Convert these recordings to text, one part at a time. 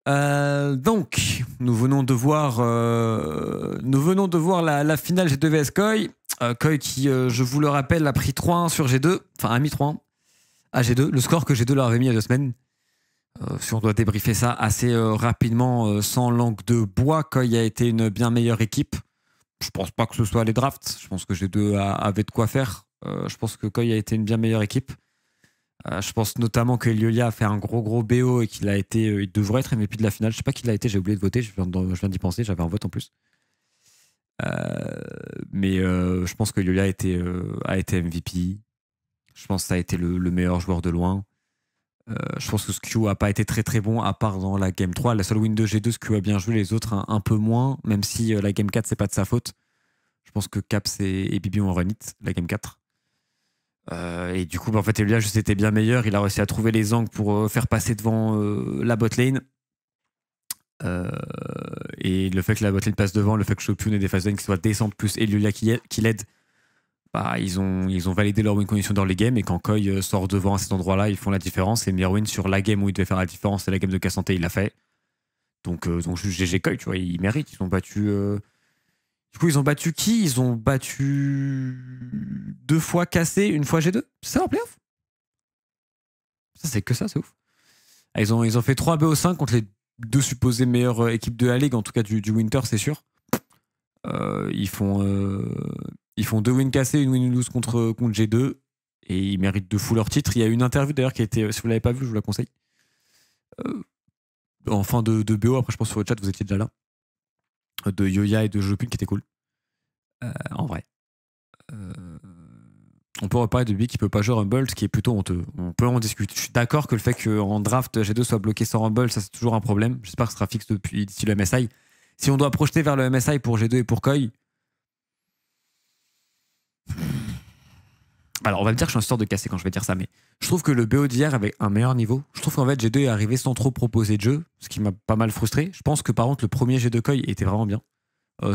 Donc, nous venons de voir la finale G2 vs Koi. Koi qui, je vous le rappelle, a pris 3-1 sur G2, enfin a mis 3-1 à G2, le score que G2 leur avait mis il y a 2 semaines. Si on doit débriefer ça assez rapidement, sans langue de bois, Koi a été une bien meilleure équipe. Je pense pas que ce soit les drafts, je pense que G2 avait de quoi faire. Je pense que Koi a été une bien meilleure équipe. Je pense notamment que Eliolia a fait un gros BO et qu'il a été, il devrait être MVP de la finale. Je sais pas qui l'a été, j'ai oublié de voter, je viens d'y penser, j'avais un vote en plus. Mais je pense que Eliolia a été MVP. Je pense que ça a été le meilleur joueur de loin. Je pense que Skew a pas été très bon à part dans la game 3. La seule win de G2, Skew a bien joué, les autres un peu moins, même si la game 4 c'est pas de sa faute. Je pense que Caps et Bibi ont run it, la game 4. Et du coup, en fait, Elia juste était bien meilleur. Il a réussi à trouver les angles pour faire passer devant la bot lane. Et le fait que la bot lane passe devant, le fait que Shopun ait des phases lane qui soient descentes plus Elia qui l'aide, bah, ils ont validé leur win condition dans les games. Et quand Koi sort devant à cet endroit-là, ils font la différence. Et Mirwin, sur la game où il devait faire la différence, c'est la game de Cassante, il l'a fait. Donc juste GG Koi, tu vois, ils méritent. Ils ont battu. Du coup, ils ont battu qui? Ils ont battu 2 fois Cassé, 1 fois G2. C'est ça en playoff? Ça, c'est que ça, c'est ouf. Ils ont fait 3 BO5 contre les 2 supposées meilleures équipes de la ligue, en tout cas du Winter, c'est sûr. Ils font 2 wins cassés, 1 win lose contre G2. Et ils méritent de fou leur titre. Il y a une interview d'ailleurs qui a été, si vous ne l'avez pas vue, je vous la conseille. En fin de BO, après je pense sur le chat, vous étiez déjà là. De Yoya et de Jopun qui était cool. En vrai. On peut reparler de Big qui peut pas jouer Rumble, ce qui est plutôt honteux. On peut en discuter. Je suis d'accord que le fait qu'en draft G2 soit bloqué sans Rumble, ça c'est toujours un problème. J'espère que ce sera fixe d'ici le MSI. Si on doit projeter vers le MSI pour G2 et pour Koi. Alors on va me dire que je suis un sorte de cassé quand je vais dire ça, mais je trouve que le BO d'hier avait un meilleur niveau. Je trouve qu'en fait G2 est arrivé sans trop proposer de jeu, ce qui m'a pas mal frustré. Je pense que par contre le premier G2 Koi était vraiment bien.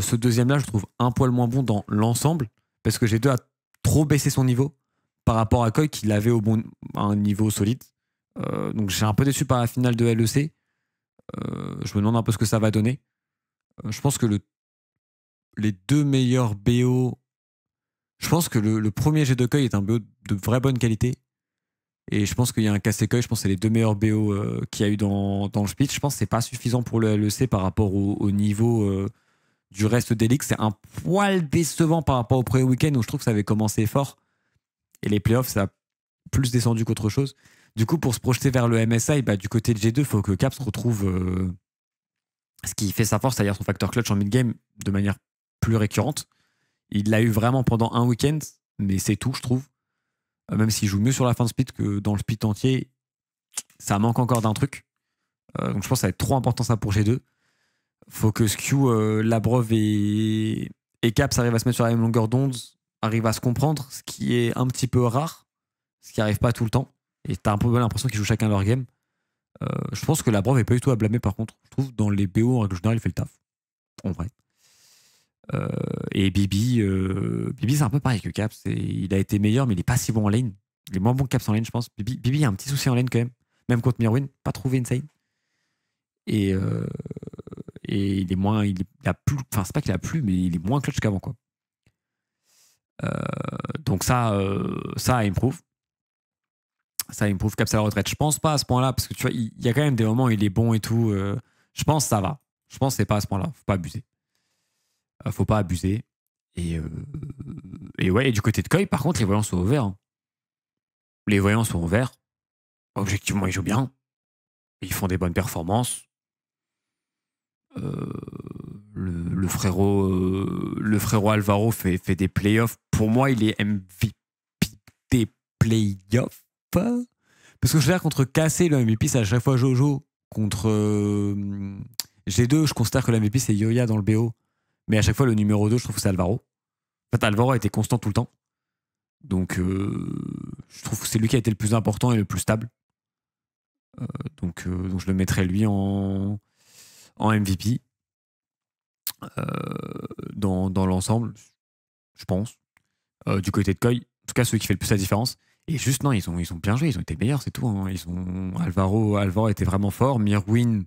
Ce deuxième-là, je trouve un poil moins bon dans l'ensemble, parce que G2 a trop baissé son niveau par rapport à Koi, qui l'avait à un niveau solide. Donc j'ai un peu déçu par la finale de LEC. Je me demande un peu ce que ça va donner. Je pense que les 2 meilleurs BO... Je pense que le premier G2 Koi est un BO de vraie bonne qualité. Et je pense qu'il y a un KC Koi, je pense que c'est les 2 meilleurs BO qu'il y a eu dans le split. Je pense que c'est pas suffisant pour le LEC par rapport au niveau... du reste des ligues, c'est un poil décevant par rapport au premier week-end où je trouve que ça avait commencé fort. Et les playoffs, ça a plus descendu qu'autre chose. Du coup, pour se projeter vers le MSI, bah, du côté de G2, il faut que Caps retrouve ce qui fait sa force, c'est-à-dire son facteur clutch en mid-game de manière plus récurrente. Il l'a eu vraiment pendant un week-end, mais c'est tout, je trouve. Même s'il joue mieux sur la fin de split que dans le split entier, ça manque encore d'un truc. Donc je pense que ça va être trop important ça pour G2. Faut que Skew, Labrov et Caps arrivent à se mettre sur la même longueur d'onde, arrivent à se comprendre, ce qui est un petit peu rare, ce qui n'arrive pas tout le temps. Et t'as un peu l'impression qu'ils jouent chacun leur game. Je pense que Labrov n'est pas du tout à blâmer par contre. Je trouve dans les BO en règle générale, il fait le taf. En vrai. Et Bibi c'est un peu pareil que Caps. Il a été meilleur, mais il n'est pas si bon en lane. Il est moins bon que Caps en lane, je pense. Bibi a un petit souci en lane quand même. Même contre Mirwin, pas trouvé insane. Et il est moins. Il a plus. Enfin, c'est pas qu'il a plus, mais il est moins clutch qu'avant, quoi. Donc ça improve. Ça improve Caps à la retraite. Je pense pas à ce point-là, parce que tu vois, il y a quand même des moments où il est bon et tout. Je pense que ça va. Je pense que c'est pas à ce point-là. Faut pas abuser. Faut pas abuser. Et ouais, et du côté de Koi, par contre, les voyants sont ouverts. Hein. Les voyants sont ouverts. Objectivement, ils jouent bien. Ils font des bonnes performances. Le frérot Alvaro fait des playoffs. Pour moi, il est MVP des playoffs. Parce que je veux dire, contre KC, le MVP, c'est à chaque fois Jojo. Contre G2, je considère que le MVP, c'est Yoya dans le BO. Mais à chaque fois, le numéro 2, je trouve que c'est Alvaro. En fait, Alvaro a été constant tout le temps. Donc, je trouve que c'est lui qui a été le plus important et le plus stable. Donc je le mettrais lui en MVP dans l'ensemble, je pense. Du côté de Koi, en tout cas, celui qui fait le plus la différence. Et juste, non, ils ont bien joué, ils ont été meilleurs, c'est tout. Hein. Alvaro était vraiment fort. Mirwin,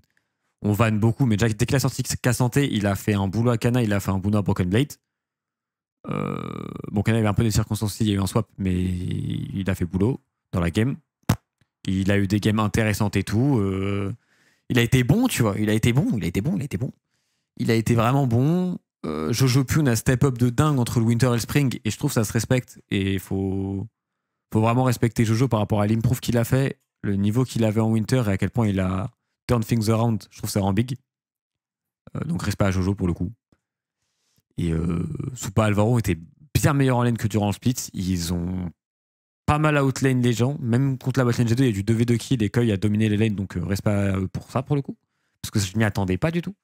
On vanne beaucoup, mais déjà, dès qu'il a sorti K-Santé, il a fait un boulot à Kana, il a fait un boulot à Broken Blade. Bon, Kana, il avait un peu des circonstances, il y a eu un swap, mais il a fait boulot dans la game. Il a eu des games intéressantes et tout. Il a été bon, tu vois. Il a été bon. Il a été vraiment bon. Jojo Pyun a step up de dingue entre le Winter et le Spring, et je trouve que ça se respecte. Et faut vraiment respecter Jojo par rapport à l'improve qu'il a fait, le niveau qu'il avait en Winter et à quel point il a turn things around. Je trouve ça rend big. Donc respect à Jojo pour le coup. Et Supa Alvaro était bien meilleur en lane que durant le split. Ils ont pas mal outlane les gens. Même contre la botlane G2, il y a du 2v2 kill et Koi a dominé les lanes. Donc respect à eux pour ça pour le coup. Parce que je m'y attendais pas du tout.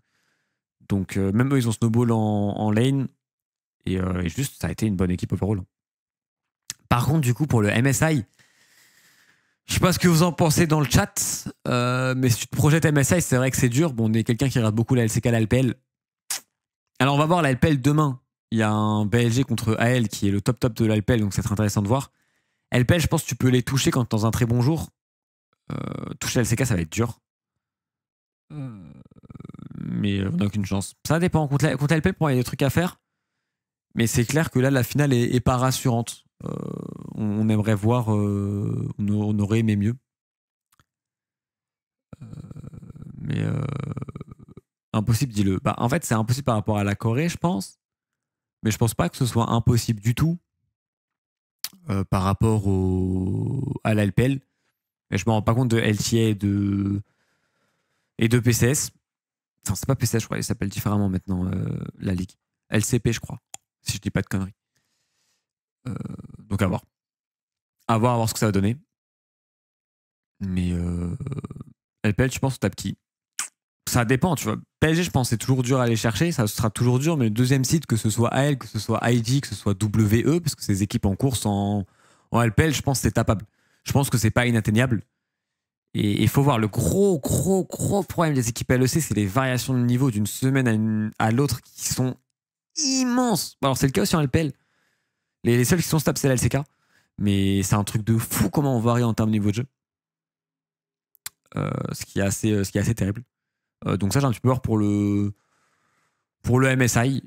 Donc même eux, ils ont snowball en lane. Et juste, ça a été une bonne équipe overall. Par contre, du coup, pour le MSI, je sais pas ce que vous en pensez dans le chat, mais si tu te projettes MSI, c'est vrai que c'est dur. Bon, on est quelqu'un qui regarde beaucoup la LCK, la LPL. Alors, on va voir la LPL demain. Il y a un BLG contre AL qui est le top de la LPL, donc c'est très intéressant de voir. LPL, je pense que tu peux les toucher quand tu es dans un très bon jour. Toucher la LCK, ça va être dur. Mais on n'a aucune chance. Ça dépend. Contre la LPL, pour moi, il y a des trucs à faire. Mais c'est clair que là, la finale est pas rassurante. On aimerait voir, on aurait aimé mieux. Mais impossible, dis-le. Bah, en fait, c'est impossible par rapport à la Corée, je pense. Mais je pense pas que ce soit impossible du tout par rapport à la LPL. Mais je me rends pas compte de LTA et de PCS. Enfin, c'est pas PCS, je crois. Il s'appelle différemment maintenant, la ligue. LCP, je crois. Si je dis pas de conneries. Donc à voir. À voir ce que ça va donner. Mais LPL, tu penses, tape qui? Ça dépend, tu vois. PSG, je pense, c'est toujours dur à aller chercher. Ça sera toujours dur, mais le deuxième site, que ce soit AL, que ce soit IG, que ce soit WE, parce que ces équipes en course en LPL, je pense que c'est tapable. Je pense que c'est pas inatteignable. Et il faut voir, le gros problème des équipes LEC, c'est les variations de niveau d'une semaine à l'autre qui sont immenses. Alors, c'est le cas aussi en LPL. Les seuls qui sont stables, c'est la LCK. Mais c'est un truc de fou comment on varie en termes de niveau de jeu. Ce qui est assez terrible. Donc ça, j'ai un petit peu peur pour le MSI.